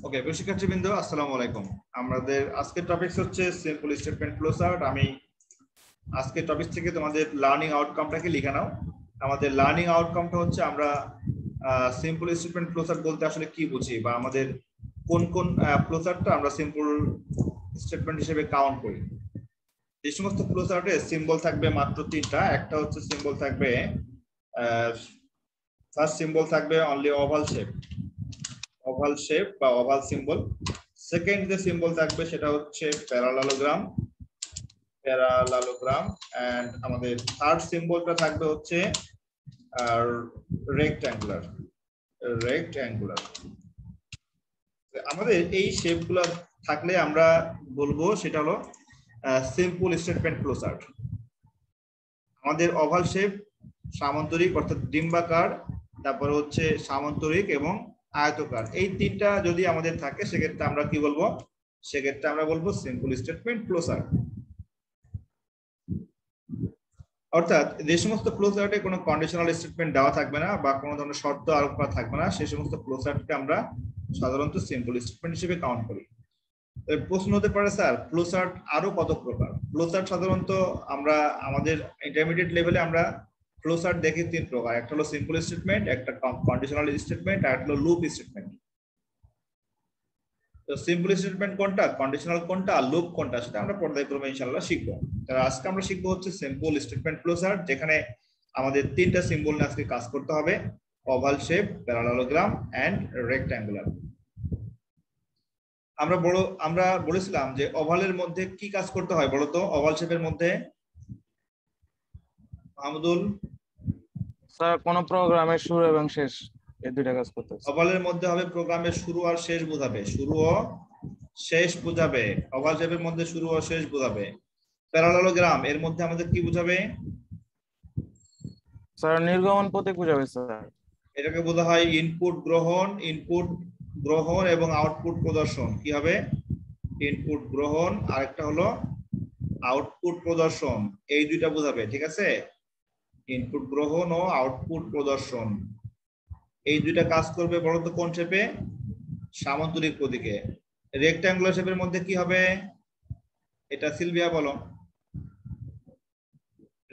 ওকে, শিক্ষার্থীবৃন্দ আসসালামু আলাইকুম। আমাদের আজকের টপিক হচ্ছে সিম্পল স্টেটমেন্ট ফ্লো চার্ট। আমি আজকের টপিক থেকে তোমাদের লার্নিং আউটকামটাকে লিখে নাও। আমাদের লার্নিং আউটকামটা হচ্ছে আমরা সিম্পল স্টেটমেন্ট ফ্লো চার্ট বলতে আসলে কি বুঝি, বা আমাদের কোন কোন ফ্লো চার্টটা আমরা সিম্পল স্টেটমেন্ট হিসেবে কাউন্ট করি। যে সমস্ত ফ্লো চার্টে সিম্বল থাকবে মাত্র তিনটা। একটা হচ্ছে সিম্বল থাকবে, ফার্স্ট সিম্বল থাকবে অনলি ওভাল শেপ বা ওভাল সিম্বল। সেকেন্ড যে সিম্বল থাকবে সেটা হচ্ছে প্যারালালোগ্রাম এন্ড আমাদের থার্ড সিম্বলটা থাকবে হচ্ছে রেক্ট্যাঙ্গুলার। আমাদের এই শেপগুলো থাকলে আমরা বলবো সেটা হলো সিম্পল স্টেটমেন্ট ফ্লো চার্ট। আমাদের ওভাল শেপ, সামান্তরিক অর্থাৎ ডিম্বাকার, তারপরে হচ্ছে সামান্তরিক এবং আয়তকার, এই তিনটা যদি আমাদের থাকে সেক্ষেত্রে আমরা কি বলবো? সেক্ষেত্রে আমরা বলবো সিম্পল স্টেটমেন্ট ফ্লো চার্ট। অর্থাৎ যে সমস্ত ফ্লো চার্টে কোনো কন্ডিশনাল স্টেটমেন্ট দেওয়া থাকবে না বা কোনো ধরনের শর্ত আরোপ করা থাকবে না, সেই সমস্ত ফ্লো চার্টকে আমরা সাধারণত সিম্পল স্টেটমেন্ট হিসেবে কাউন্ট করি। প্রশ্ন হতে পারে, স্যার ফ্লো চার্ট আরো কত প্রকার? ফ্লো চার্ট সাধারণত আমরা আমাদের ইন্টারমিডিয়েট লেভেলে আমরা ফ্লো চার্ট দেখি তিন প্রকার। একটা হলো সিম্পল স্টেটমেন্ট, একটা কন্ডিশনাল স্টেটমেন্ট, আর একটা হলো লুপ স্টেটমেন্ট। তো সিম্পল স্টেটমেন্ট কোনটা, কন্ডিশনাল কোনটা, লুপ কোনটা, সেটা আমরা পর্যায়ক্রমে ইনশাআল্লাহ শিখবো। তাহলে আজকে আমরা শিখবো হচ্ছে সিম্পল স্টেটমেন্ট ফ্লো চার্ট, যেখানে আমাদের তিনটা সিম্বল নিয়ে আজকে কাজ করতে হবে: ওভাল শেপ, প্যারালালোগ্রাম এন্ড রেক্ট্যাঙ্গুলার। আমরা বলেছিলাম যে ওভালের মধ্যে কি কাজ করতে হয় বলতো? ওভাল শেপের মধ্যে মাহমুদুল, স্যার কোন প্রোগ্রামের শুরু এবং শেষ এই দুইটা কাজ করতে হবে। ওভালের মধ্যে হবে প্রোগ্রামের শুরু আর শেষ বোঝাবে, শুরু ও শেষ বোঝাবে। ওভাল শেপের মধ্যে শুরু ও শেষ বোঝাবে। প্যারালালোগ্রাম এর মধ্যে আমাদের কি বোঝাবে? স্যার নির্গমন প্রতীক বোঝাবে স্যার। এটাকে বোঝা হয় ইনপুট গ্রহণ এবং আউটপুট প্রদর্শন। কি হবে? ইনপুট গ্রহণ, আরেকটা হলো আউটপুট প্রদর্শন। এই দুইটা বোঝাবে, ঠিক আছে? ইনপুট গ্রহণ ও আউটপুট প্রদর্শন, এই দুইটা কাজ করবে বলতো কোন শেপে? সামান্তরিক প্রতীকে। রেক্ট্যাঙ্গুলার শেপের মধ্যে কি হবে? এটা সিলভিয়া বলো।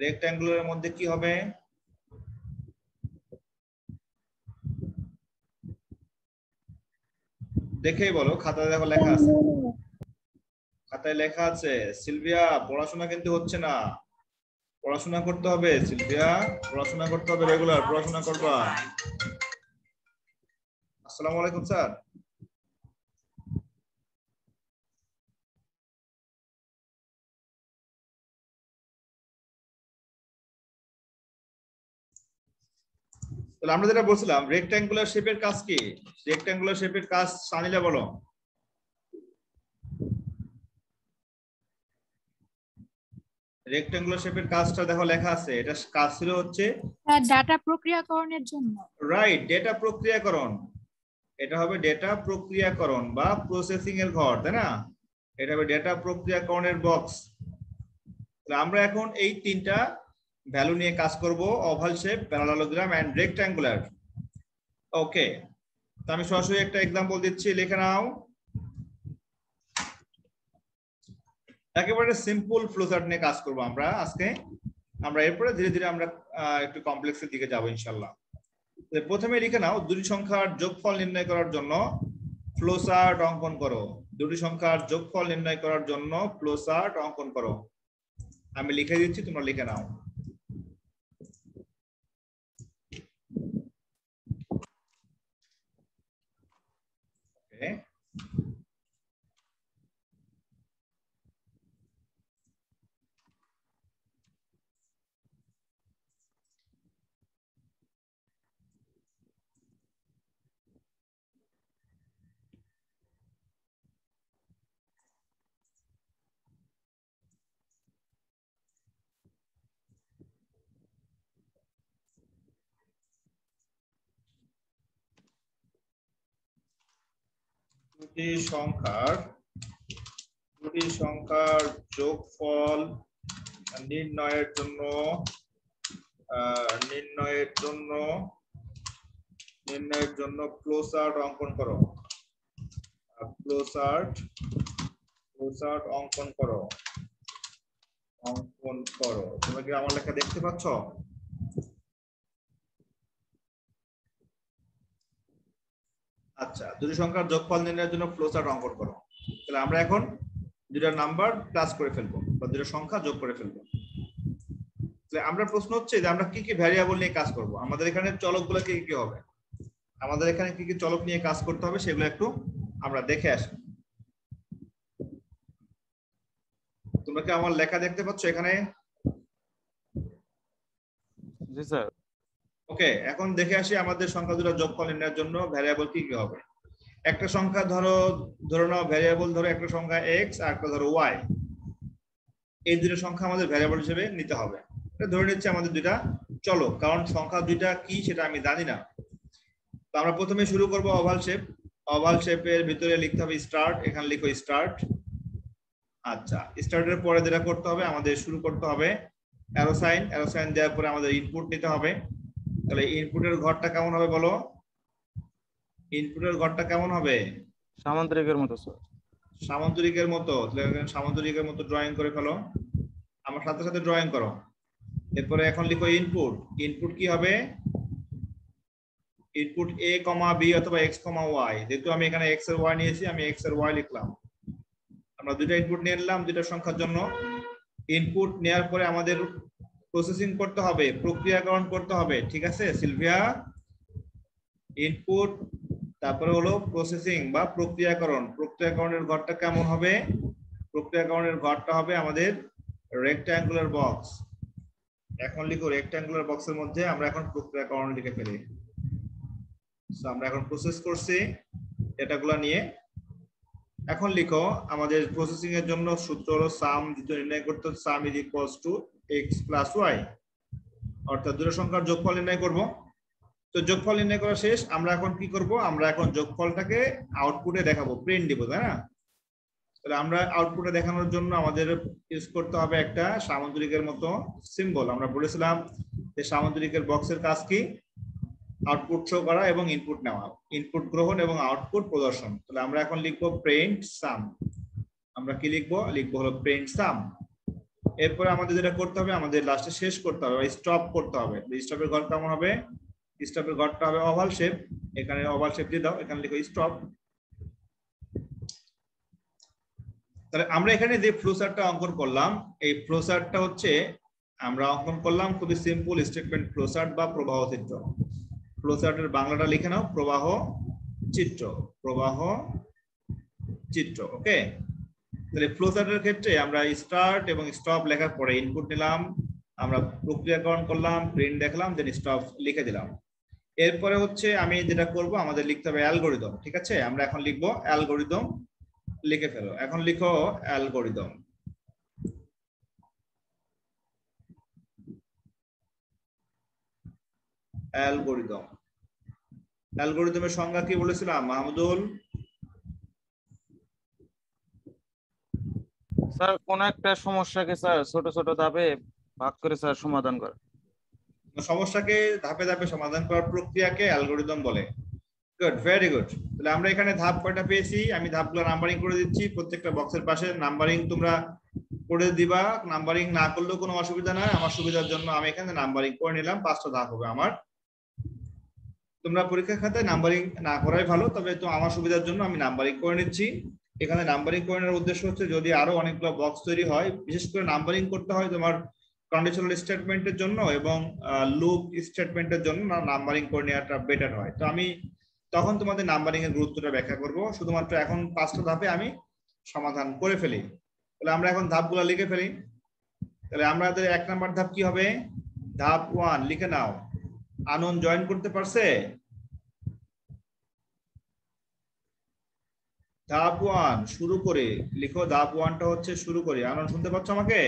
রেক্ট্যাঙ্গুলারের মধ্যে কি হবে? দেখেই বলো, খাতায় দেখো লেখা আছে, খাতায় লেখা আছে। সিলভিয়া, পড়াশোনা কিন্তু হচ্ছে না, পড়াশোনা করতে হবে। সিলভিয়া, পড়াশোনা করতে হবে, রেগুলার পড়াশোনা করবা। আসসালামু আলাইকুম স্যার। তাহলে আমরা যেটা বলছিলাম, রেক্ট্যাঙ্গুলার শেপের কাজ কি? রেক্ট্যাঙ্গুলার শেপের কাজ সানিলা বলো। রেক্ট্যাঙ্গুলার শেপের কাজটা দেখো লেখা আছে, এটা কাজ ছিল হচ্ছে ডাটা প্রক্রিয়াকরণের জন্য। রাইট, ডেটা প্রক্রিয়াকরণ। এটা হবে ডেটা প্রক্রিয়াকরণ বা প্রসেসিং এর ঘর, তাই না? এটা হবে ডেটা প্রক্রিয়াকরণের বক্স। আমরা এখন এই তিনটা ভ্যালু নিয়ে কাজ করব: ওভাল শেপ, প্যারালালোগ্রাম এন্ড রেক্ট্যাঙ্গুলার। ওকে, তো আমি সরাসরি একটা एग्जांपल দিচ্ছি, লিখে নাও। একেবারে সিম্পল ফ্লোচার্ট নিয়ে কাজ করব আমরা আজকে। আমরা এরপরে ধীরে ধীরে আমরা একটু কমপ্লেক্সের দিকে যাব ইনশাআল্লাহ। প্রথমে লিখে নাও, দুটি সংখ্যার যোগফল নির্ণয় করার জন্য ফ্লোচার্ট অঙ্কন করো। দুটি সংখ্যার যোগফল নির্ণয় করার জন্য ফ্লোচার্ট অঙ্কন করো। আমি লিখে দিচ্ছি, তোমরা লিখে নাও। ওকে, দুটি সংখ্যার যোগফল নির্ণয়ের জন্য ফ্লোচার্ট অঙ্কন করো। ফ্লোচার্ট অঙ্কন করো। তোমরা কি আমার লেখা দেখতে পাচ্ছ? আচ্ছা, দুটি সংখ্যার যোগফল নির্ণয়ের জন্য ফ্লোচার্ট অঙ্কন করো। তাহলে আমরা এখন দুটো নাম্বার প্লাস করে ফেলবো বা দুটো সংখ্যা যোগ করে ফেলবো। তাহলে আমরা প্রশ্ন হচ্ছে যে আমরা কি কি ভ্যারিয়েবল নিয়ে কাজ করব, আমাদের এখানে চলকগুলো কি কি হবে, আমাদের এখানে কি কি চলক নিয়ে কাজ করতে হবে সেগুলো একটু আমরা দেখে আসি। তোমরা কি আমার লেখা দেখতে পাচ্ছ এখানে? জি স্যার। ওকে, এখন দেখে আসি আমাদের সংখ্যা দুটো যোগফল নির্ণয়ের জন্য ভ্যারিয়েবল কি কি হবে। একটা সংখ্যা ধরো নাও ভ্যারিয়েবল, ধরো একটা সংখ্যা x আর একটা ধরো y, এই দুটো সংখ্যা আমাদের ভ্যারিয়েবল হিসেবে নিতে হবে। এটা ধরে নিচ্ছে আমাদের দুইটা চলক, কারণ সংখ্যা দুইটা কি সেটা আমি জানি না। তো আমরা প্রথমে শুরু করব ওভাল শেপ। ওভাল শেপের ভিতরে লিখতে হবে স্টার্ট, এখানে লিখো স্টার্ট। আচ্ছা, স্টার্টের পরে যেটা করতে হবে আমাদের শুরু করতে হবে অ্যারো সাইন দেওয়ার পরে আমাদের ইনপুট নিতে হবে। তাহলে ইনপুটের ঘরটা কেমন হবে বলো? ইনপুটের ঘরটা কেমন হবে? সামান্তরিকের মতো স্যার। সামান্তরিকের মতো। তাহলে সামান্তরিকের মতো ড্রয়িং করে ফেলো, আমার সাথে সাথে ড্রয়িং করো। এরপরে এখন লিখো ইনপুট। ইনপুট কি হবে? ইনপুট a, b অথবা x, y। যেহেতু আমি এখানে x এর y নিয়েছি, আমি x এর y লিখলাম। আমরা দুটো ইনপুট নিয়ে নিলাম দুটো সংখ্যার জন্য। ইনপুট নেওয়ার পরে আমাদের প্রসেসিং করতে হবে, প্রক্রিয়াকরণ করতে হবে, ঠিক আছে সিলভিয়া? ইনপুট তারপরে হলো প্রসেসিং বা প্রক্রিয়াকরণের ঘরটা কেমন হবে? প্রক্রিয়াকরণের ঘরটা হবে আমাদের রেক্ট্যাঙ্গুলার বক্স। এখন লিখো রেক্ট্যাঙ্গুলার বক্সের মধ্যে আমরা এখন প্রক্রিয়াকরণ লিখে ফেলি। আমরা এখন প্রসেস করছি ডেটাগুলো নিয়ে। এখন লিখো আমাদের প্রসেসিং এর জন্য সূত্র হলো সাম, যেটা নির্ণয় করতে হবে সাম is equals to x plus y, অর্থাৎ দুটো সংখ্যার যোগফল নির্ণয় করব। তো যোগফল নির্ণয় করা শেষ, আমরা এখন কি করব, আমরা এখন যোগফলটাকে আউটপুটে দেখাবো, প্রিন্ট দিব, তাই না? তাহলে আমরা আউটপুটে দেখানোর জন্য আমাদের ইউজ করতে হবে একটা সামান্তরিকের মতো সিম্বল। আমরা বলেছিলাম যে সামান্তরিকের বক্সের কাজ কি? আউটপুট শো করা এবং ইনপুট নেওয়া, ইনপুট গ্রহণ এবং আউটপুট প্রদর্শন। তাহলে আমরা এখন লিখবো প্রিন্ট সাম। আমরা কি লিখবো হলো প্রিন্ট সাম। এরপরে আমাদের যেটা করতে হবে, আমাদের লাস্টে শেষ করতে হবে, স্টপ করতে হবে। স্টপের ঘর কেমন হবে? স্টপের ঘরটা হবে ওভাল শেপ, এখানে ওভাল শেপ দিয়ে দাও, এখানে লিখো স্টপ। তাহলে আমরা এখানে যে ফ্লোচার্টটা অঙ্কন করলাম, এই ফ্লোচার্টটা হচ্ছে আমরা অঙ্কন করলাম খুবই সিম্পল স্টেটমেন্ট ফ্লোচার্ট বা প্রবাহ চিত্র। ফ্লোচার্টের বাংলাটা লিখে নাও প্রবাহ চিত্র, ওকে? তাহলে ফ্লোচার্টের ক্ষেত্রে আমরা স্টার্ট এবং স্টপ লেখার পরে ইনপুট নিলাম, আমরা প্রক্রিয়াকরণ করলাম, প্রিন্ট দেখলাম, দেন স্টপ লিখে দিলাম। এরপরে হচ্ছে আমি যেটা করব, আমাদের লিখতে হবে অ্যালগরিদম, ঠিক আছে? আমরা এখন লিখবো অ্যালগরিদম, লিখে ফেলো। এখন লিখো অ্যালগরিদম। অ্যালগরিদমের সংজ্ঞা কি বলেছিলাম মাহমুদুল? স্যার কোন একটা সমস্যাকে স্যার ছোট ছোট ধাপে ভাগ করে স্যার সমাধান করে। সমস্যাকে ধাপে ধাপে সমাধান করার প্রক্রিয়াকে অ্যালগরিদম বলে। Good, very good. তাহলে আমরা এখানে ধাপ কয়টা পেয়েছি, আমি ধাপগুলো নাম্বারিং করে দিচ্ছি। প্রত্যেকটা বক্সের পাশে নাম্বারিং তোমরা করে দিবা, নাম্বারিং না করলেও কোনো অসুবিধা নাই, আমার সুবিধার জন্য আমি এখানে নাম্বারিং করে নিলাম। 5টা ধাপ হবে আমার। তোমরা পরীক্ষা খাতায় নাম্বারিং না করাই ভালো, তবে তো আমার সুবিধার জন্য আমি নাম্বারিং করে নিচ্ছি। এখানে নাম্বারিং করে নেওয়ার উদ্দেশ্য হচ্ছে যদি আরো অনেকগুলো বক্স তৈরি হয়, বিশেষ করে নাম্বারিং করতে হয় তোমার কন্ডিশনাল স্টেটমেন্টের জন্য এবং লুপ স্টেটমেন্টের জন্য নাম্বারিং করে নেওয়াটা বেটার হয়। তো আমি তখন তোমাদের নাম্বারিং এর গুরুত্বটা ব্যাখ্যা করব। শুধুমাত্র এখন 5টা ধাপে আমি সমাধান করে ফেলি। তাহলে আমরা এখন ধাপগুলো লিখে ফেলি। তাহলে আমাদের 1 নাম্বার ধাপ কি হবে? ধাপ 1 লিখে নাও। আনন্দ জয়েন করতে পারছে? ধাপ 1 শুরু করে লিখো। ধাপ 1টা হচ্ছে শুরু করি। আনন্দ শুনতে পাচ্ছ আমাকে?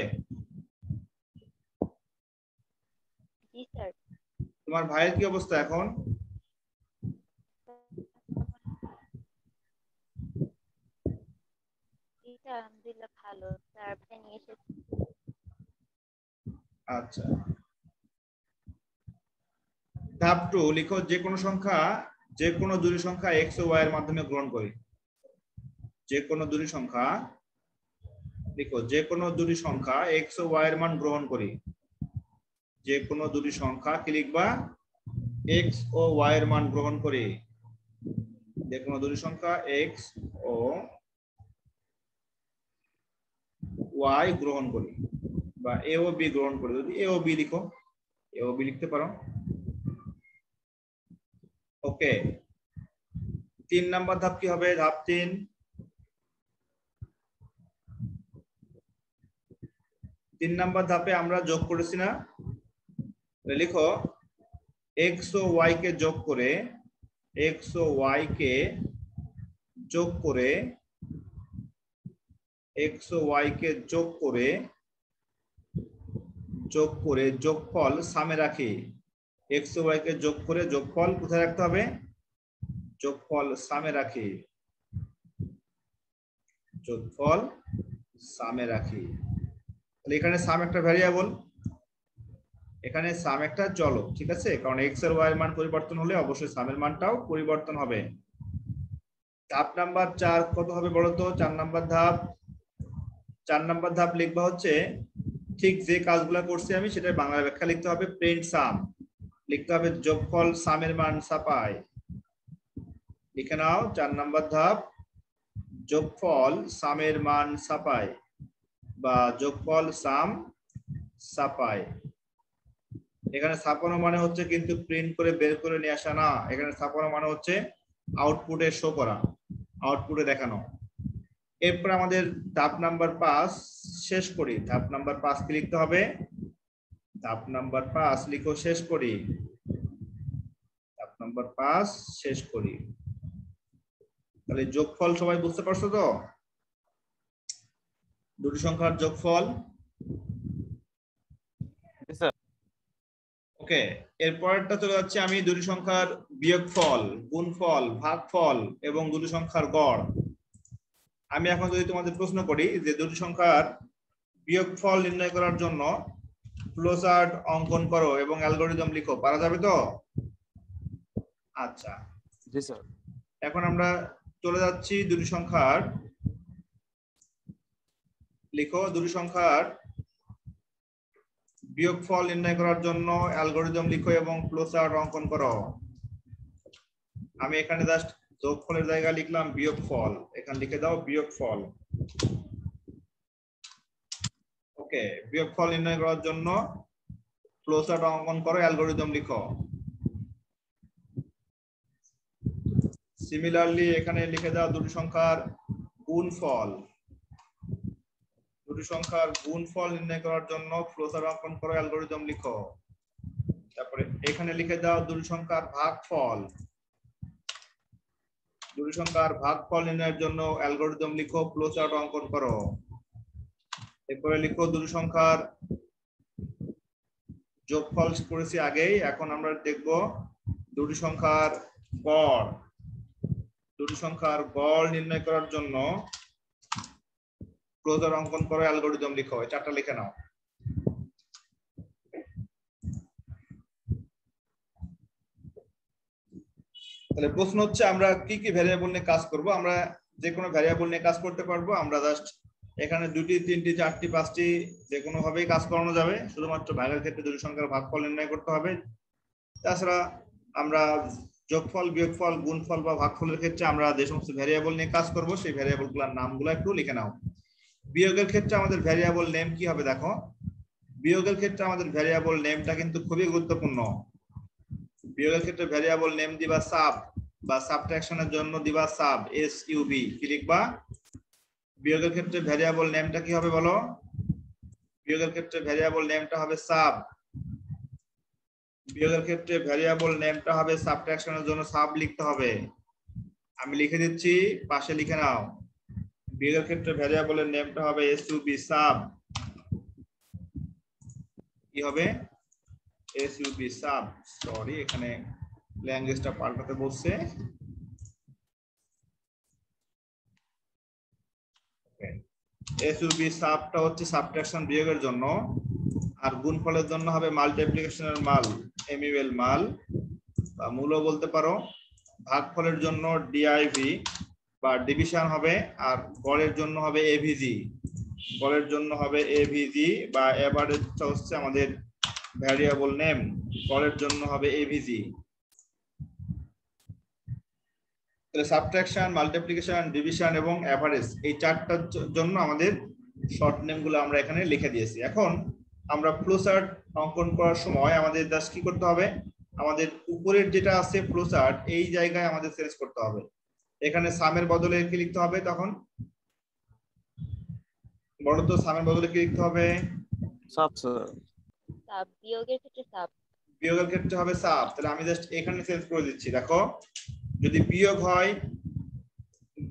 জি স্যার। তোমার ভাইয়ের কি অবস্থা এখন? আলহামদুলিল্লাহ ভালো স্যার, ভাই নিয়ে এসেছি। আচ্ছা, ধাপ 2 লিখো যে কোনো দুটি সংখ্যা x ও y এর মাধ্যমে গ্রহণ করি। যে কোনো দুটি সংখ্যা লিখো, যে কোনো দুটি সংখ্যা এক্স ও ওয়াই এর মান গ্রহণ করি। যে কোনো দুটি সংখ্যা কি লিখবা? এক্স ও ওয়াই এর মান গ্রহণ করি। যে কোনো দুটি সংখ্যা এক্স ও ওয়াই গ্রহণ করি বা এ ও বি গ্রহণ করি। যদি এ ও বি লিখো, এ ও বি লিখতে পারো। ওকে, 3 নাম্বার ধাপ কি হবে? ধাপ 3, 3 নাম্বার ধাপে আমরা যোগ করেছি না? লিখো এক্স ও ওয়াই কে যোগ করে, এক্স ও ওয়াই কে যোগ করে, এক্স ও ওয়াই কে যোগ করে যোগফল সামে রাখি। এক্স ও ওয়াই কে যোগ করে যোগফল কোথায় রাখতে হবে? যোগফল সামে রাখি। যোগফল সামে রাখি। তাহলে এখানে সাম একটা ভ্যারিয়েবল, এখানে সাম একটা চলক, ঠিক আছে? কারণ এক্স আর ওয়াই এর মান পরিবর্তন হলে অবশ্যই সামের মানটাও পরিবর্তন হবে। ধাপ নাম্বার 4 কত হবে বলো তো? 4 নাম্বার ধাপ, 4 নাম্বার ধাপ লিখবা হচ্ছে ঠিক যে কাজগুলো করছি আমি সেটার বাংলা ব্যাখ্যা লিখতে হবে। প্রিন্ট সাম লিখতে হবে, যোগফল সামের মান ছাপায়। লিখে নাও 4 নাম্বার ধাপ, যোগফল সামের মান ছাপায় বা যোগফল সাম ছাপায়। এখানে ছাপানো মানে হচ্ছে কিন্তু প্রিন্ট করে বের করে নিয়ে আসা না, এখানে ছাপানো মানে হচ্ছে আউটপুটে শো করা, আউটপুটে দেখানো। এরপর আমাদের ধাপ নাম্বার 5 শেষ করি। ধাপ নাম্বার 5 কি লিখতে হবে? ধাপ নাম্বার 5 লিখো শেষ করি। ধাপ নাম্বার 5 শেষ করি। তাহলে যোগফল সবাই বুঝতে পারছো তো? দুটি সংখ্যার যোগফল। ওকে, এরপরটা চলে যাচ্ছে আমি দুটি সংখ্যার বিয়োগফল, গুণফল, ভাগফল এবং দুটি সংখ্যার গড়। আমি এখন যদি তোমাদের প্রশ্ন করি যে দুটি সংখ্যার বিয়োগফল নির্ণয় করার জন্য ফ্লোচার্ট অঙ্কন করো এবং অ্যালগরিদম লিখো, পারা যাবে তো? আচ্ছা, জি স্যার। এখন আমরা চলে যাচ্ছি দুটি সংখ্যার, লিখো দুটি সংখ্যার বিয়োগফল নির্ণয় করার জন্য অ্যালগরিদম লিখো এবং ফ্লোচার্ট অঙ্কন করো। আমি এখানে জাস্ট যোগফলের জায়গায় লিখলাম বিয়োগফল, এখানে লিখে দাও বিয়োগফল। ওকে, বিয়োগফল নির্ণয় করার জন্য ফ্লোচার্ট অঙ্কন করো, অ্যালগরিদম লিখো। সিমিলারলি এখানে লিখে দাও দুটি সংখ্যার গুণফল। দুটি সংখ্যার গুণফল নির্ণয় করার জন্য ফ্লোচার্ট অঙ্কন করো, অ্যালগরিদম লিখো। তারপরে এখানে লিখে দাও দুটি সংখ্যার ভাগফল। দুটি সংখ্যার ভাগফল নির্ণয়ের জন্য অ্যালগরিদম লিখো, ফ্লোচার্ট অঙ্কন করো। এরপরে লিখো দুটি সংখ্যার যোগফল করেছি আগেই, এখন আমরা দেখব দুটি সংখ্যার গড়। দুটি সংখ্যার গড় নির্ণয় করার জন্য ফ্লোচার্ট অঙ্কন করো, অ্যালগরিদম লিখো। এই চারটা লিখে নাও। তাহলে প্রশ্ন হচ্ছে আমরা কি কি ভ্যারিয়েবল নিয়ে কাজ করব? আমরা যে কোনো ভ্যারিয়েবল নিয়ে কাজ করতে পারবো। আমরা জাস্ট এখানে 2টি 3টি 4টি 5টি যে কোনো ভাবেই কাজ করানো যাবে, শুধুমাত্র ভাগের ক্ষেত্রে দুটি সংখ্যার ভাগফল নির্ণয় করতে হবে। তাছাড়া আমরা যোগফল, বিয়োগফল, গুণফল বা ভাগফলের ক্ষেত্রে আমরা যে সমস্ত ভ্যারিয়েবল নিয়ে কাজ করব সেই ভ্যারিয়েবলগুলোর নামগুলো একটু লিখে নাও। বিয়োগের ক্ষেত্রে আমাদের ভ্যারিয়েবল নেম কি হবে দেখো। বিয়োগের ক্ষেত্রে আমাদের ভ্যারিয়েবল নেমটা কিন্তু খুবই গুরুত্বপূর্ণ। বিয়োগের ক্ষেত্রে ভ্যারিয়েবল নেম দিবা সাব, বা সাবট্রাকশনের জন্য দিবা সাব, SUB। কি লিখবা? বিয়োগের ক্ষেত্রে ভ্যারিয়েবল নেমটা কি হবে বলো? বিয়োগের ক্ষেত্রে ভ্যারিয়েবল নেমটা হবে সাব। বিয়োগের ক্ষেত্রে ভ্যারিয়েবল নেমটা হবে, সাবট্রাকশনের জন্য সাব লিখতে হবে। আমি লিখে দিচ্ছি, পাশে লিখে নাও। বিয়োগের ক্ষেত্রে ভ্যারিয়েবলের নেমটা হবে SUB, সাব। কি হবে? SUB, sub. সরি, এখানে ল্যাঙ্গুয়েজটা পাল্টাতে বলছে। SUB সাবটা হচ্ছে সাবট্রাকশন বিয়োগের জন্য, আর গুণফলের জন্য হবে মাল্টিপ্লিকেশনের মাল, MUL মাল বা মূলও বলতে পারো। ভাগফলের জন্য DIV, বা ডিভিশন হবে, আর গড়ের জন্য হবে এভিজি। গড়ের জন্য হবে এভিজি বা এভারেজটা হচ্ছে আমাদের ভ্যারিয়েবল নেম, গড়ের জন্য হবে এভিজি। তাহলে সাবট্রাকশন, মাল্টিপ্লিকেশন, ডিভিশন এবং এভারেজ এই চারটার জন্য আমাদের শর্ট নেম গুলো আমরা এখানে লিখে দিয়েছি। এখন আমরা ফ্লোচার্ট অঙ্কন করার সময় আমাদের জাস্ট কি করতে হবে, আমাদের উপরের যেটা আছে ফ্লোচার্ট এই জায়গায় আমাদের চেঞ্জ করতে হবে। এখানে সামের বদলে কি লিখতে হবে, তখন বড় তো সামের বদলে কি লিখতে হবে, সাব স্যার। সাব, বিয়োগের ক্ষেত্রে সাব। বিয়োগের ক্ষেত্রে হবে সাব। তাহলে আমি জাস্ট এখানে চেঞ্জ করে দিচ্ছি। দেখো যদি বিয়োগ হয়,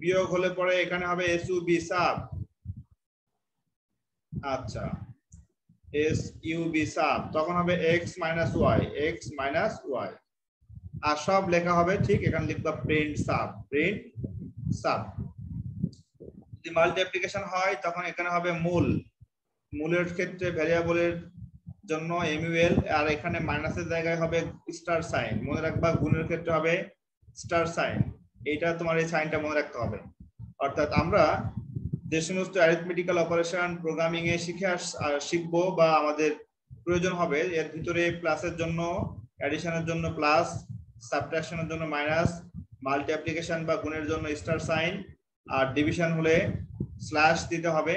বিয়োগ হলে পরে এখানে হবে এসইউবি সাব। আচ্ছা এসইউবি সাব, তখন হবে X minus Y, X minus Y. আর সব লেখা হবে ঠিক, এখানে লিখবা প্রিন্ট সাব, প্রিন্ট সাব। যদি মাল্টিপ্লিকেশন হয় তখন এখানে হবে মূল, মূলের ক্ষেত্রে ভ্যারিয়েবলের জন্য এমইউএল, আর এখানে মাইনাসের জায়গায় হবে স্টার সাইন। মনে রাখবা গুণের ক্ষেত্রে হবে স্টার সাইন, এইটা তোমার এই সাইনটা মনে রাখতে হবে। অর্থাৎ আমরা যে সমস্ত অ্যারিথমেটিক্যাল অপারেশন প্রোগ্রামিং এ শিখবো বা আমাদের প্রয়োজন হবে, এর ভিতরে প্লাসের জন্য, অ্যাডিশনের জন্য প্লাস, সাবট্রাকশনের জন্য মাইনাস, মাল্টিপ্লিকেশন বা গুণের জন্য স্টার সাইন, আর ডিভিশন হলে স্ল্যাশ দিতে হবে,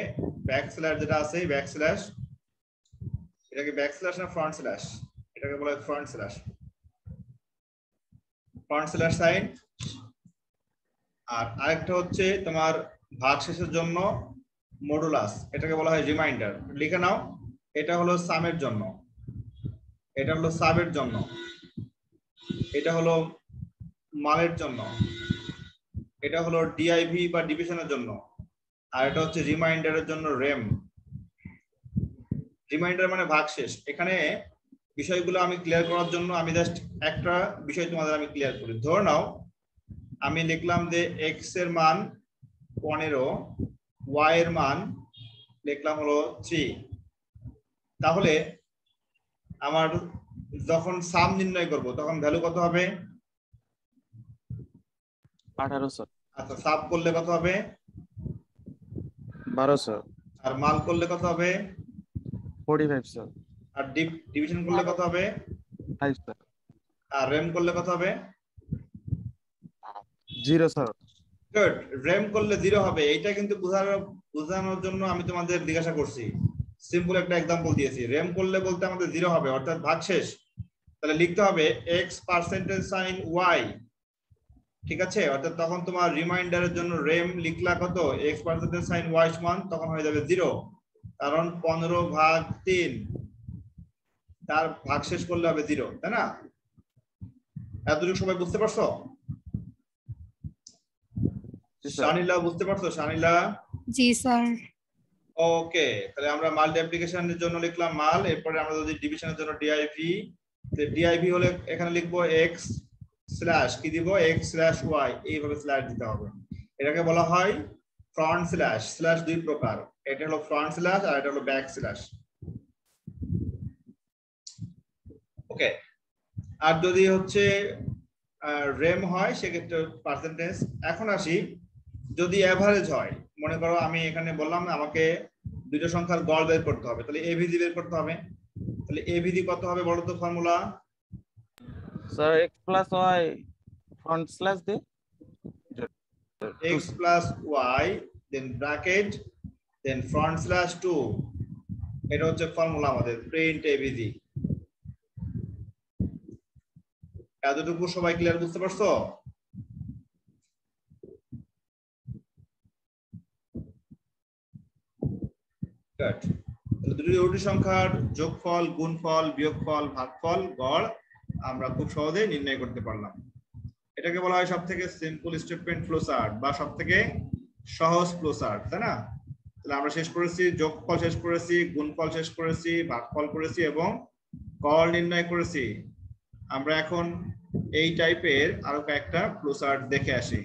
ব্যাক স্ল্যাশ যেটা আছে ব্যাক স্ল্যাশ, এটাকে ব্যাক স্ল্যাশ না ফ্রন্ট স্ল্যাশ, এটাকে বলা হয় front slash, front slash sign. আর আরেকটা হচ্ছে তোমার ভাগশেষের জন্য মডুলাস, এটাকে বলা হয় রিমাইন্ডার। লিখে নাও, এটা হলো সামের জন্য, এটা হলো সাবের জন্য, এটা হলো মালের জন্য, এটা হলো ডিআইভি বা ডিভিশনের জন্য, আর এটা হচ্ছে রিমাইন্ডারের জন্য রেম। রিমাইন্ডার মানে ভাগশেষ। এখানে বিষয়গুলো আমি ক্লিয়ার করার জন্য আমি জাস্ট একটা বিষয় তোমাদের আমি ক্লিয়ার করি। ধরে নাও আমি লিখলাম যে এক্স এর মান 15, ওয়াই এর মান লিখলাম হলো 3। তাহলে আমার যখন সাম নির্ণয় করব তখন ভ্যালু কত হবে, 18 স্যার। আচ্ছা সাব করলে কত হবে, 12 স্যার। আর মাল করলে কত হবে, 45 স্যার। আর ডিভিশন করলে কত হবে, 5 স্যার। আর রেম করলে কত হবে, 0 স্যার। গুড। রেম করলে 0 হবে, এটা কিন্তু বোঝানোর জন্য আমি তোমাদের জিজ্ঞাসা করছি, সিম্পল একটা एग्जांपल দিয়েছি। রেম করলে বলতে আমাদের 0 হবে, অর্থাৎ ভাগশেষ। তাহলে লিখতে হবে x পার্সেন্টেজ সাইন y, ঠিক আছে? অর্থাৎ তখন তোমার রিমাইন্ডারের জন্য রেম লিখলা কত, x পার্সেন্টেজ সাইন y সমান তখন হয়ে যাবে 0, কারণ 15/3 তার ভাগশেষ করলে হবে 0, তাই না? এতটুকু সবাই বুঝতে পারছো? শানিলা বুঝতে পারছো? শানিলা? জি স্যার। ওকে, তাহলে আমরা মাল্টিপ্লিকেশনের জন্য লিখলাম মাল, এরপরে আমরা যদি ডিভিশনের জন্য ডিআইভি, তো ডিআইভি হলে এখানে লিখবো এক্স স্ল্যাশ কি দিব, এক্স স্ল্যাশ ওয়াই, এইভাবে স্ল্যাশ দিতে হবে। এটাকে বলা হয় ফ্রন্ট স্ল্যাশ। স্ল্যাশ দুই প্রকার, এটা হলো ফ্রন্ট স্ল্যাশ আর এটা হলো ব্যাক স্ল্যাশ। ওকে, আর যদি হচ্ছে রেম হয় সেক্ষেত্রে পার্সেন্টেজ। এখন আসি যদি এভারেজ হয়, মনে করো আমি এখানে বললাম আমাকে দুটো সংখ্যার গড় বের করতে হবে, তাহলে এভিজি বের করতে হবে। তাহলে এভিজি কত হবে বলো তো formula? Sir x plus y front slash দে x plus y then bracket then front slash 2, এটা হচ্ছে ফর্মুলা আমাদের প্রিন্ট এভিজি। এতটুকু সবাই ক্লিয়ার বুঝতে পারছো? দুটি সংখ্যার যোগফল, গুণফল, বিয়োগফল, ভাগফল, গড় আমরা খুব সহজেই নির্ণয় করতে পারলাম। এটাকে বলা হয় সবথেকে সিম্পল স্টেটমেন্ট ফ্লোচার্ট বা সবথেকে সহজ ফ্লোচার্ট, তাই না? তাহলে আমরা শেষ করেছি যোগফল, শেষ করেছি গুণফল, শেষ করেছি ভাগফল করেছি এবং গড় নির্ণয় করেছি। আমরা এখন এই টাইপের আরো কয়েকটা ফ্লোচার্ট দেখে আসি।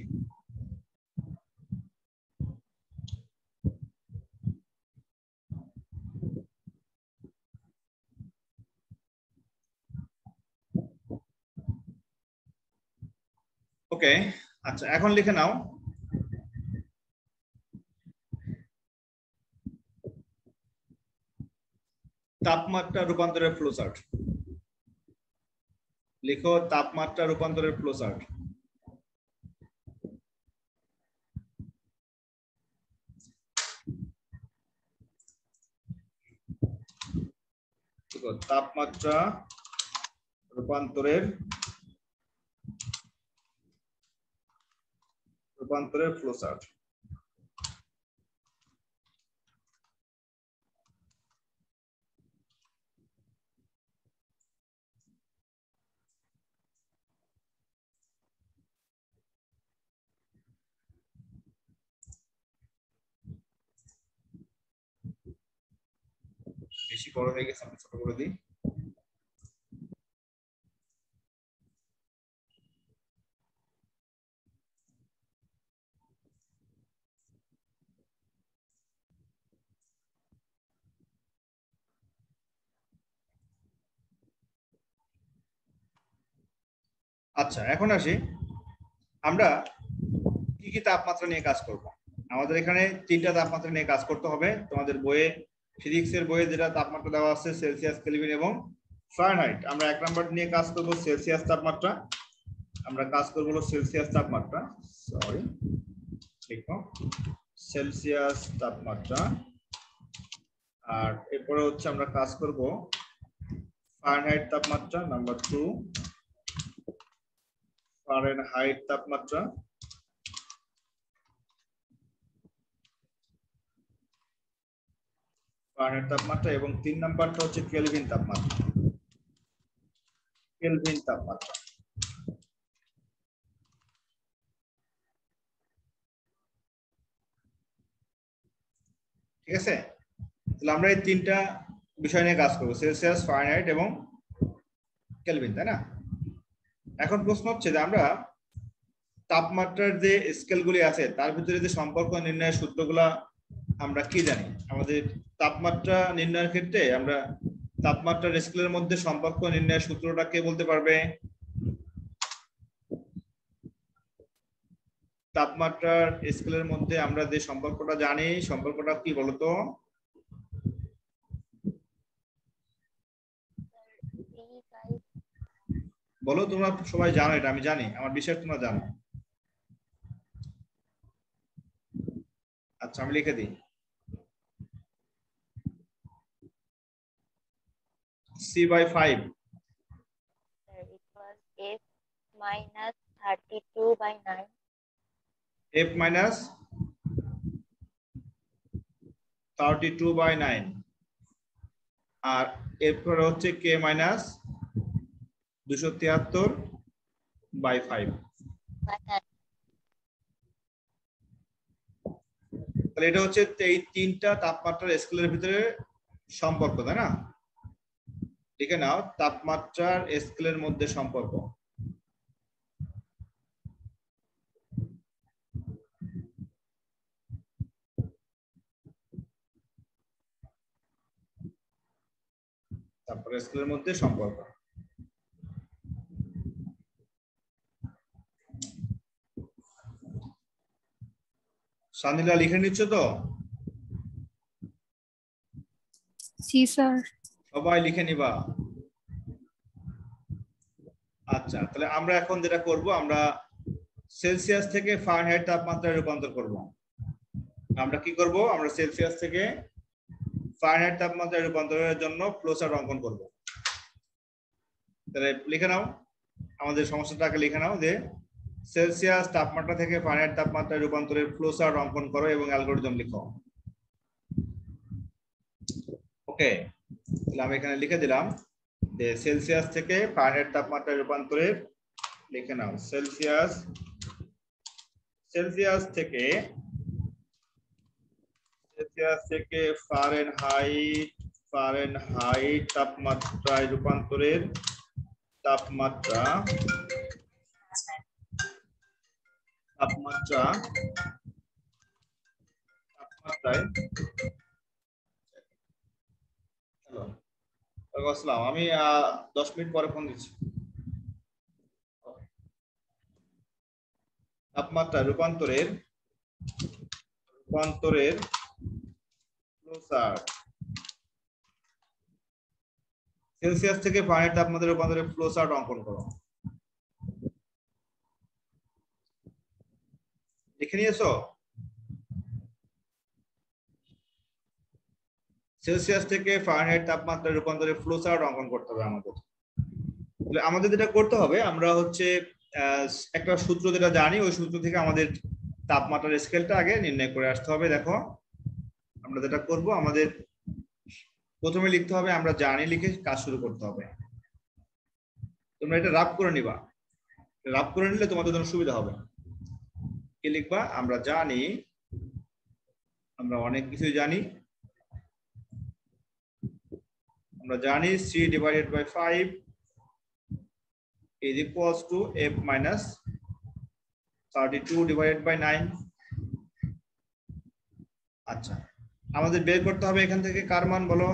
ওকে, আচ্ছা এখন লিখে নাও তাপমাত্রা রূপান্তরের ফ্লোচার্ট লিখো, তাপমাত্রা রূপান্তরের ফ্লোচার্ট। তাপমাত্রা রূপান্তরের ফ্লোচার্ট। বেশি বড় হয়ে গেছে, আমি ছোট করে দিই। আচ্ছা, এখন আসি আমরা কি কি তাপমাত্রা নিয়ে কাজ করব। আমাদের এখানে 3টা তাপমাত্রা নিয়ে কাজ করতে হবে। তোমাদের বইয়ে, ফিজিক্সের বইয়ে যেটা তাপমাত্রা দেওয়া আছে সেলসিয়াস, কেলভিন এবং ফারেনহাইট। আমরা 1 নাম্বার নিয়ে কাজ করব সেলসিয়াস তাপমাত্রা। আমরা কাজ করব হলো সেলসিয়াস তাপমাত্রা, সরি লিখো সেলসিয়াস তাপমাত্রা। আর এরপরে হচ্ছে আমরা কাজ করব ফারেনহাইট তাপমাত্রা, নাম্বার 2 ফারেনহাইট তাপমাত্রা। ফারেনহাইট তাপমাত্রা এবং 3 নাম্বারটা হচ্ছে কেলভিন তাপমাত্রা। কেলভিন তাপমাত্রা, ঠিক আছে। তাহলে আমরা এই 3টা বিষয় নিয়ে কাজ করব, সেলসিয়াস, ফারেনহাইট এবং কেলভিন, তাই না? এখন প্রশ্ন হচ্ছে যে আমরা তাপমাত্রার যে স্কেলগুলি আছে তার ভিতরে যে সম্পর্ক নির্ণয়ের সূত্রগুলা আমরা কি জানি? আমাদের তাপমাত্রা নির্ণয়ের ক্ষেত্রে আমরা তাপমাত্রার স্কেলের মধ্যে সম্পর্ক নির্ণয়ের সূত্রটা কে বলতে পারবে? তাপমাত্রার স্কেলের মধ্যে আমরা যে সম্পর্কটা জানি, সম্পর্কটা কি বলতো? বলো, তোমরা সবাই জানো এটা, আমি জানি, আমার বিষয় তোমরা জানো। আচ্ছা, আমি লিখে দিই C/5। It was F minus 32/9. F minus 32/9 আর এরপরে হচ্ছে K minus 273/5। তাহলে এটা হচ্ছে এই 3টা তাপমাত্রার স্কেলের ভিতরে সম্পর্ক, তাই না? লিখে নাও, তাপমাত্রার স্কেলের মধ্যে সম্পর্ক। তারপরে স্কেলের মধ্যে সম্পর্ক। সানিলা লিখে নিচ্ছ তো? জি স্যার। সবাই লিখে নিবা। আচ্ছা, তাহলে আমরা এখন যেটা করব, আমরা সেলসিয়াস থেকে ফারেনহাইট তাপমাত্রায় রূপান্তর করব। আমরা কি করব? আমরা সেলসিয়াস থেকে ফারেনহাইট তাপমাত্রায় রূপান্তরের জন্য ফ্লোচার্ট অঙ্কন করব। তাহলে লিখে নাও, আমাদের সমস্যাটাকে লিখে নাও যে সেলসিয়াস তাপমাত্রা থেকে ফারেনহাইট তাপমাত্রায় রূপান্তরের ফ্লোচার্ট অঙ্কন করো এবং অ্যালগরিদম লিখো। ওকে, তাহলে আমি এখানে লিখে দিলাম যে সেলসিয়াস থেকে ফারেনহাইট তাপমাত্রায় রূপান্তরের, লিখে নাও সেলসিয়াস থেকে ফারেনহাইট তাপমাত্রায় রূপান্তরের তাপমাত্রায় হ্যালো আসসালাম, আমি 10 মিনিট পরে ফোন দিচ্ছি। তাপমাত্রা রূপান্তরের ফ্লোচার্ট। সেলসিয়াস থেকে ফারেনহাইট তাপমাত্রা রূপান্তরের ফ্লো চার্ট অঙ্কন করো। লিখে নিয়েছো? সেলসিয়াস থেকে ফারেনহাইট তাপমাত্রা রূপান্তরের ফ্লো চার্ট অঙ্কন করতে হবে আমাদের। তাহলে আমাদের যেটা করতে হবে, আমরা হচ্ছে একটা সূত্র যেটা জানি, ওই সূত্র থেকে আমাদের তাপমাত্রার স্কেলটা আগে নির্ণয় করে আসতে হবে। দেখো আমরা যেটা করব, আমাদের প্রথমে লিখতে হবে আমরা জানি লিখে কাজ শুরু করতে হবে। তোমরা এটা রাফ করে নিবা, রাফ করে নিলে তোমাদের জন্য সুবিধা হবে। কি লিখবা? আমরা জানি, আমরা অনেক কিছু জানি। আমরা জানি c divided by 5 is equals to f minus 32 divided by 9। আচ্ছা, আমাদের বের করতে হবে এখান থেকে কার মান বলো?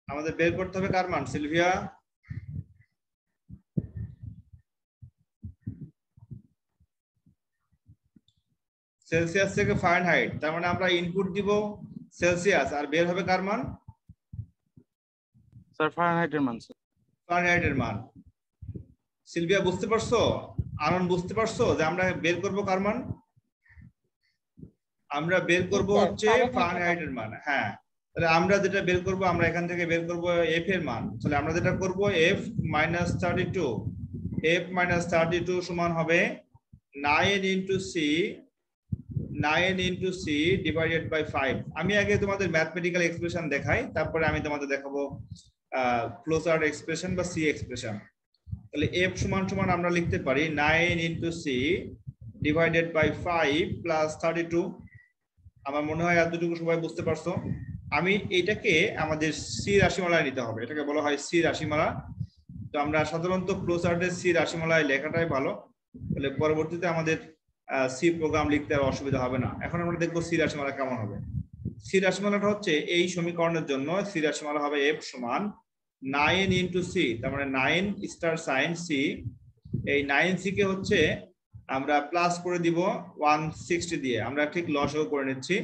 আমাদের বের করতে হবে কার মান সিলভিয়া? সেলসিয়াস থেকে ফারেনহাইট, তার মানে আমরা ইনপুট দিব সেলসিয়াস আর বের হবে কার মান? স্যার ফারেনহাইটের মান। স্যার ফারেনহাইটের মান। সিলভিয়া বুঝতে পারছো? আনন্দ বুঝতে পারছো যে আমরা বের করব কার মান? আমরা বের করব হচ্ছে ফারেনহাইটের মান। হ্যাঁ, তাহলে আমরা যেটা বের করব, আমরা এখান থেকে বের করব এফ এর মান। তাহলে আমরা যেটা করব f minus 32, f minus 32 সমান হবে 9 into c, 9 into c divided by 5। আমি আগে তোমাদের ম্যাথমেটিক্যাল এক্সপ্রেশন দেখাই, তারপরে আমি তোমাদের দেখাবো ফ্লো চার্ট এক্সপ্রেশন বা সি এক্সপ্রেশন। তাহলে f সমান সমান আমরা লিখতে পারি 9 into c divided by 5 plus 32। আমার মনে হয় এতটুকু সবাই বুঝতে পারছো। আমি এটাকে আমাদের সি রাশিমালায় নিতে হবে, এটাকে বলা হয় সি রাশিমালা। তো আমরা সাধারণত ফ্লো চার্টের সি রাশিমালায় লেখাটাই ভালো, তাহলে পরবর্তীতে আমাদের সি প্রোগ্রাম লিখতে আর অসুবিধা হবে না। এখন আমরা দেখবো সি রাশিমালা কেমন হবে। সি রাশিমালাটা হচ্ছে এই সমীকরণের জন্য সি রাশিমালা হবে f সমান 9 into c, তার মানে 9 স্টার সাইন c। এই 9c কে হচ্ছে আমরা প্লাস করে দিব 160 দিয়ে। আমরা ঠিক লসও করে নিচ্ছি,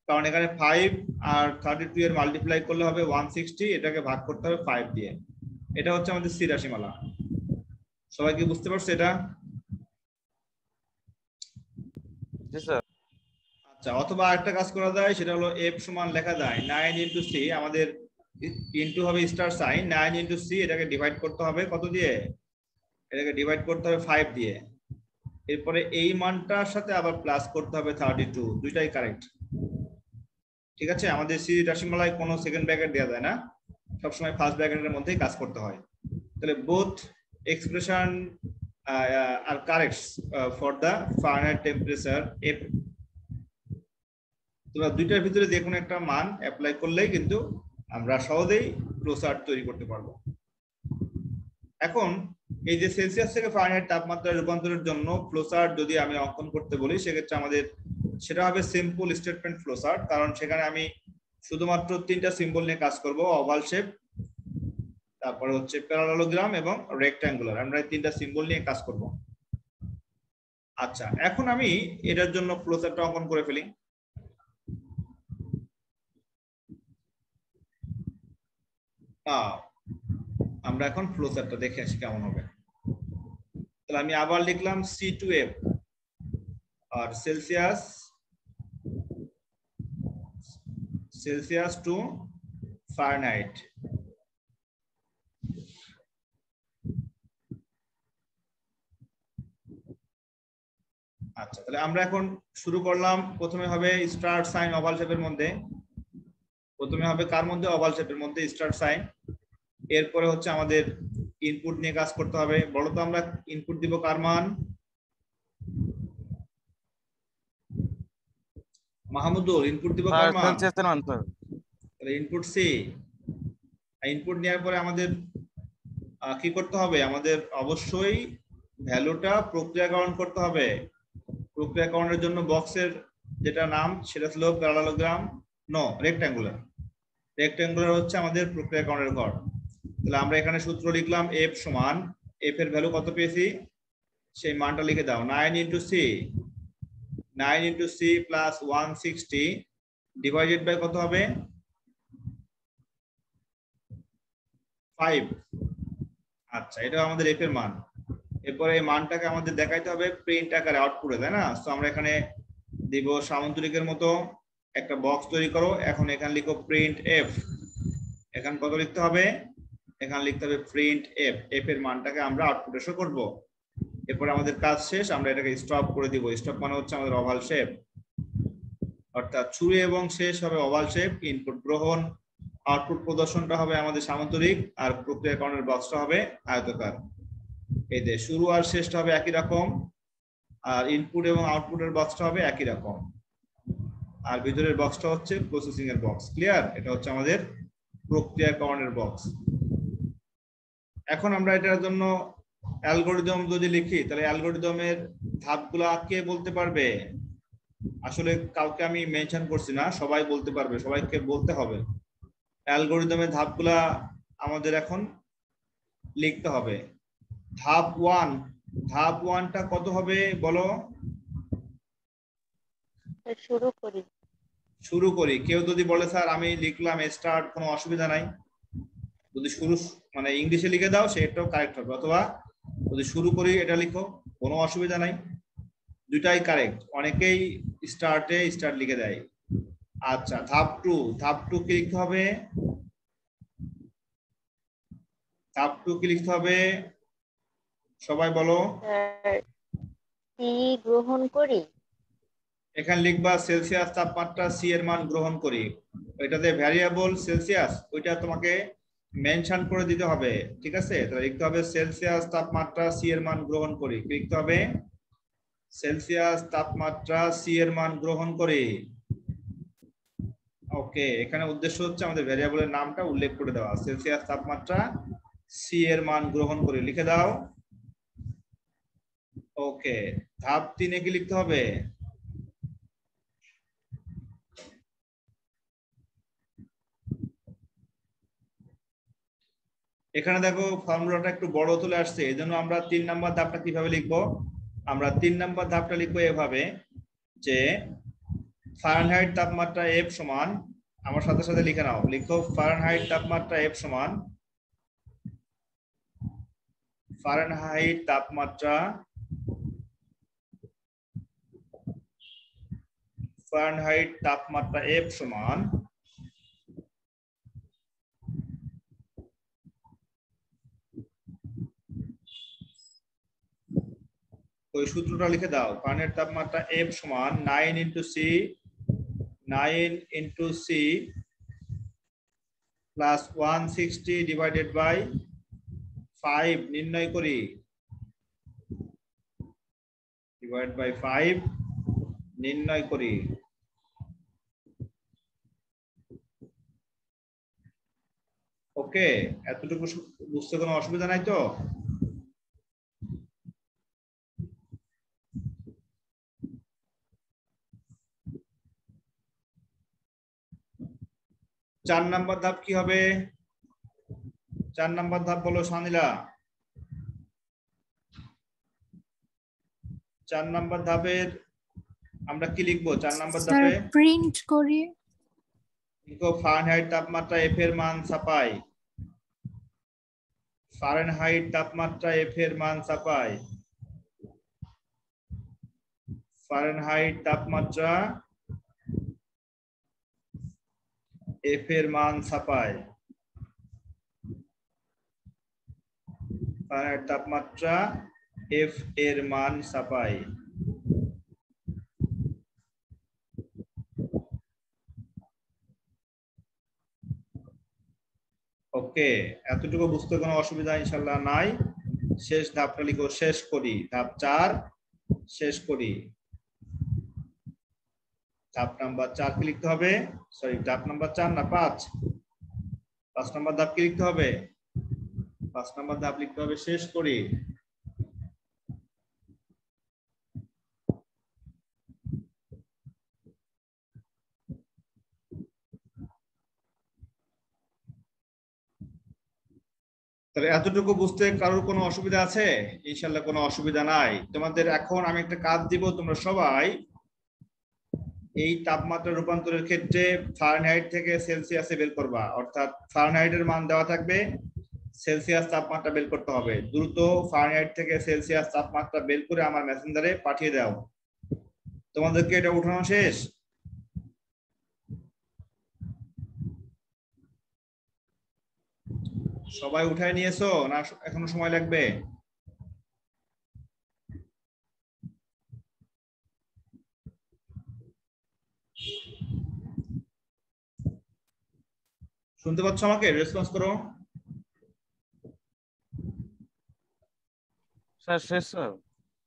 কারণ এখানে 5 আর 32 এর মাল্টিপ্লাই করলে হবে 160, এটাকে ভাগ করতে হবে 5 দিয়ে। এটা হচ্ছে আমাদের সি রাশিমালা। সবাই কি বুঝতে পারছো এটা? জি স্যার। আচ্ছা, অথবা আরেকটা কাজ করা যায়, সেটা হলো f সমান লেখা যায় 9 into c, আমাদের ইনটু হবে স্টার সাইন 9 into c, এটাকে ডিভাইড করতে হবে কত দিয়ে? এটাকে ডিভাইড করতে হবে 5 দিয়ে। এরপরে এই মানটার সাথে আবার প্লাস করতে হবে 32, দুইটাই কারেক্ট। ঠিক আছে, আমাদের সি রাশিমালায় কোনো সেকেন্ড ব্র্যাকেট দেওয়া যায় না, সবসময় ফার্স্ট ব্র্যাকেটের মধ্যেই কাজ করতে হয়। তাহলে both expression are correct for the Fahrenheit temperature f। তোমরা দুইটার ভিতরে যে কোনো একটা মান অ্যাপ্লাই করলেই কিন্তু আমরা সহজেই ফ্লো চার্ট তৈরি করতে পারবো। এখন এই যে সেলসিয়াস থেকে ফারেনহাইট তাপমাত্রা রূপান্তরের জন্য ফ্লো চার্ট যদি আমি অঙ্কন করতে বলি, সেক্ষেত্রে আমাদের সেটা হবে সিম্পল স্টেটমেন্ট ফ্লো চার্ট, কারণ সেখানে আমি শুধুমাত্র তিনটা সিম্বল নিয়ে কাজ করব, ওভাল শেপ, তারপরে হচ্ছে প্যারালালোগ্রাম এবং রেক্ট্যাঙ্গুলার। আমরা এই তিনটা সিম্বল নিয়ে কাজ করব। আচ্ছা, এখন আমি এটার জন্য ফ্লো চার্টটা অঙ্কন করে ফেলি। আমরা এখন ফ্লো চার্টটা দেখে আসি কেমন হবে। তাহলে আমি আবার লিখলাম c to f আর সেলসিয়াস টু ফারেনহাইট। আচ্ছা, তাহলে আমরা এখন শুরু করলাম। প্রথমে হবে স্টার সাইন ওভাল শেপের মধ্যে, প্রথমে হবে কার মধ্যে? ওভাল শেপের মধ্যে স্টার সাইন। এরপরে হচ্ছে আমাদের ইনপুট নিয়ে কাজ করতে হবে। বলো তো আমরা ইনপুট দিব কার মান? মাহমুদুল, ইনপুট দিব কার মান? সেলসিয়াসের মান স্যার। তাহলে ইনপুট সি। ইনপুট নেওয়ার পরে আমাদের কি করতে হবে? আমাদের অবশ্যই ভ্যালুটা প্রক্রিয়াকরণ করতে হবে। প্রক্রিয়াকরণের জন্য বক্সের যেটা নাম সেটা ছিল প্যারালালোগ্রাম, নো রেক্ট্যাঙ্গুলার। রেক্ট্যাঙ্গুলার হচ্ছে আমাদের প্রক্রিয়াকরণের ঘর। তাহলে আমরা এখানে সূত্র লিখলাম f সমান, f এর ভ্যালু কত পেয়েছি সেই মানটা লিখে দাও, 9 into c 9 into c plus 160 divided by কত হবে 5। আচ্ছা, এটা আমাদের f এর মান। এরপরে এই মানটাকে আমাদের দেখাইতে হবে প্রিন্ট আকারে আউটপুটে, তাই না? সো আমরা এখানে দিব সামন্তরিকের মতো একটা বক্স তৈরি করো। এখন এখানে লিখো প্রিন্ট এফ। এখানে কত লিখতে হবে? এখানে লিখতে হবে প্রিন্ট এফ। এফ এর মানটাকে আমরা আউটপুটে শো করব। এরপর আমাদের কাজ শেষ, আমরা এটাকে স্টপ করে দিব। স্টপ মানে হচ্ছে আমাদের ওভাল শেপ, অর্থাৎ শুরু এবং শেষ হবে ওভাল শেপ। ইনপুট গ্রহণ, আউটপুট প্রদর্শনটা হবে আমাদের সামন্তরিক, আর প্রক্রিয়াকরণের বক্সটা হবে আয়তাকার। এই যে শুরু আর শেষটা হবে একই রকম, আর ইনপুট এবং আউটপুটের বক্সটা হবে একই রকম, আর ভিতরের বক্সটা হচ্ছে প্রসেসিং এর বক্স। ক্লিয়ার? এটা হচ্ছে আমাদের প্রক্রিয়াকরণের বক্স। এখন আমরা এটার জন্য অ্যালগরিদম যদি লিখি, তাহলে অ্যালগরিদমের ধাপগুলো কে বলতে পারবে? আসলে কাউকে আমি মেনশন করছি না, সবাই বলতে পারবে, সবাইকে বলতে হবে। অ্যালগরিদমের ধাপগুলা আমাদের এখন লিখতে হবে। ধাপ 1, ধাপ 1টা কত হবে বলো? শুরু করি। কেউ যদি বলে স্যার আমি লিখলাম স্টার্ট, কোনো অসুবিধা নাই। যদি শুরু মানে ইংলিশে লিখে দাও সেটাও কারেক্ট হবে, অথবা যদি শুরু করি এটা লিখো, কোনো অসুবিধা নাই, দুটাই কারেক্ট। অনেকেই স্টার্টে স্টার্ট লিখে দেয়। আচ্ছা, ধাপ 2, ধাপ 2 কি লিখতে হবে? ধাপ 2 কি লিখতে হবে সবাই বলো? সি গ্রহণ করি। এখানে লিখবা সেলসিয়াস তাপমাত্রা সি এর মান গ্রহণ করি। এটাতে ভ্যারিয়েবল সেলসিয়াস, ওইটা তোমাকে মেনশন করে দিতে হবে, ঠিক আছে? তাহলে লিখতে হবে সেলসিয়াস তাপমাত্রা সি এর মান গ্রহণ করি। লিখতে হবে সেলসিয়াস তাপমাত্রা সি এর মান গ্রহণ করি। ওকে, এখানে উদ্দেশ্য হচ্ছে আমাদের ভ্যারিয়েবলের নামটা উল্লেখ করে দেওয়া। সেলসিয়াস তাপমাত্রা সি এর মান গ্রহণ করি লিখে দাও। ওকে, ধাপ 3 কি লিখতে হবে? এখানে দেখো ফর্মুলাটা একটু বড় চলে আসছে, এজন্য আমরা 3 নাম্বার ধাপটা কিভাবে লিখবো? আমরা 3 নাম্বার ধাপটা লিখবো এভাবে যে ফারেনহাইট তাপমাত্রা F সমান, আমার সাথে সাথে লিখে নাও, লিখো ফারেনহাইট তাপমাত্রা F সমান ফারেনহাইট তাপমাত্রা F সমান ওই সূত্রটা লিখে দাও। ফারেনহাইট তাপমাত্রা F সমান 9 into C plus 160 divided by 5 নির্ণয় করি, ডিভাইড বাই 5 নির্ণয় করি। ওকে, এতটুকু বুঝতে কোনো অসুবিধা নাই তো? চার নাম্বার ধাপ কি হবে? 4 নাম্বার ধাপ বলো সানিলা। 4 নাম্বার ধাপের আমরা কি লিখবো? 4 নাম্বার ধাপে প্রিন্ট করি লিখো ফারেনহাইট তাপমাত্রা F এর মান ছাপাই। ফারেনহাইট তাপমাত্রা F এর মান ছাপাই। ফারেনহাইট তাপমাত্রা F এর মান ছাপাই। ফারেনহাইট তাপমাত্রা F এর মান ছাপাই। ওকে, এতটুকু বুঝতে কোনো অসুবিধা ইনশাআল্লাহ নাই। শেষ ধাপটা লিখো শেষ করি। ধাপ 4 শেষ করি। ধাপ নাম্বার 4 কি লিখতে হবে? সরি, ধাপ নাম্বার 4 না 5। 5 নাম্বার ধাপ কি লিখতে হবে? 5 নাম্বার ধাপ লিখতে হবে শেষ করি। তাহলে এতটুকু বুঝতে কারোর কোনো অসুবিধা আছে? ইনশাআল্লাহ কোনো অসুবিধা নাই। তোমাদের এখন আমি একটা কাজ দিব, তোমরা সবাই এই তাপমাত্রা রূপান্তরের ক্ষেত্রে ফারেনহাইট থেকে সেলসিয়াসে বের করবা, অর্থাৎ ফারেনহাইটের মান দেওয়া থাকবে, সেলসিয়াস তাপমাত্রা বের করতে হবে। দ্রুত ফারেনহাইট থেকে সেলসিয়াস তাপমাত্রা বের করে আমার মেসেঞ্জারে পাঠিয়ে দাও। তোমাদেরকে এটা উঠানো শেষ? সবাই উঠায় নিয়েছো না এখনো সময় লাগবে? শুনতে পাচ্ছ আমাকে? রেসপন্স করো। স্যার শেষ স্যার।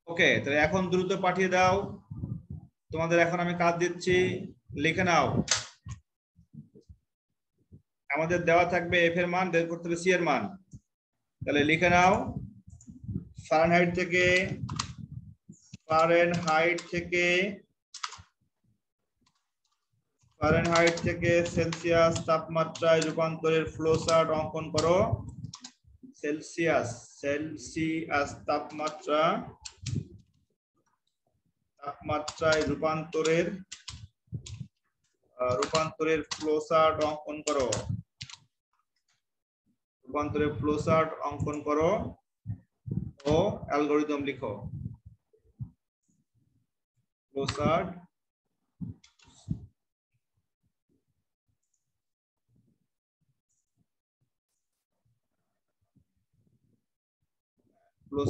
ওকে, তাহলে এখন দ্রুত পাঠিয়ে দাও। তোমাদের এখন আমি কাজ দিচ্ছি, লিখে নাও। আমাদের দেওয়া থাকবে এফ এর মান, বের করতে হবে সি এর মান। তাহলে লিখে নাও, ফারেনহাইট থেকে সেলসিয়াস তাপমাত্রায় রূপান্তরের ফ্লো চার্ট অঙ্কন করো। সেলসিয়াস তাপমাত্রায় রূপান্তরের ফ্লো চার্ট অঙ্কন করো। রূপান্তরের ফ্লো চার্ট অঙ্কন করো ও অ্যালগরিদম লিখো। ফ্লো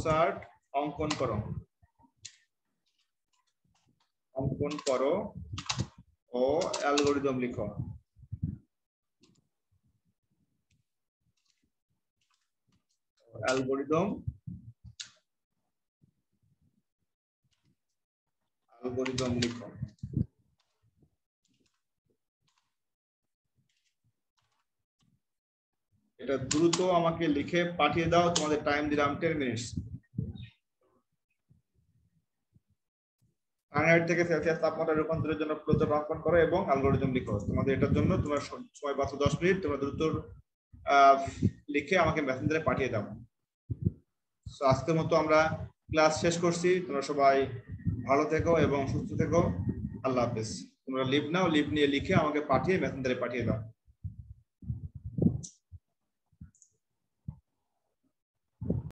চার্ট অঙ্কন করো ও অ্যালগরিদম লিখো। অ্যালগরিদম লিখো। এটা দ্রুত আমাকে লিখে পাঠিয়ে দাও। তোমাদের টাইম দিলাম 10 মিনিট। ফারেনহাইট থেকে সেলসিয়াস তাপমাত্রা রূপান্তরের জন্য ফ্লো চার্ট অঙ্কন করো এবং অ্যালগরিদম লিখো। তোমাদের এটার জন্য তোমরা সময় পাচ্ছ 10 মিনিট। তোমরা দ্রুত লিখে আমাকে মেসেঞ্জারে পাঠিয়ে দাও। সো আজকের মতো আমরা ক্লাস শেষ করছি। তোমরা সবাই ভালো থেকো এবং সুস্থ থেকো। আল্লাহ হাফেজ। তোমরা লিভ নাও, লিভ নিয়ে লিখে আমাকে পাঠিয়ে মেসেঞ্জারে পাঠিয়ে দাও।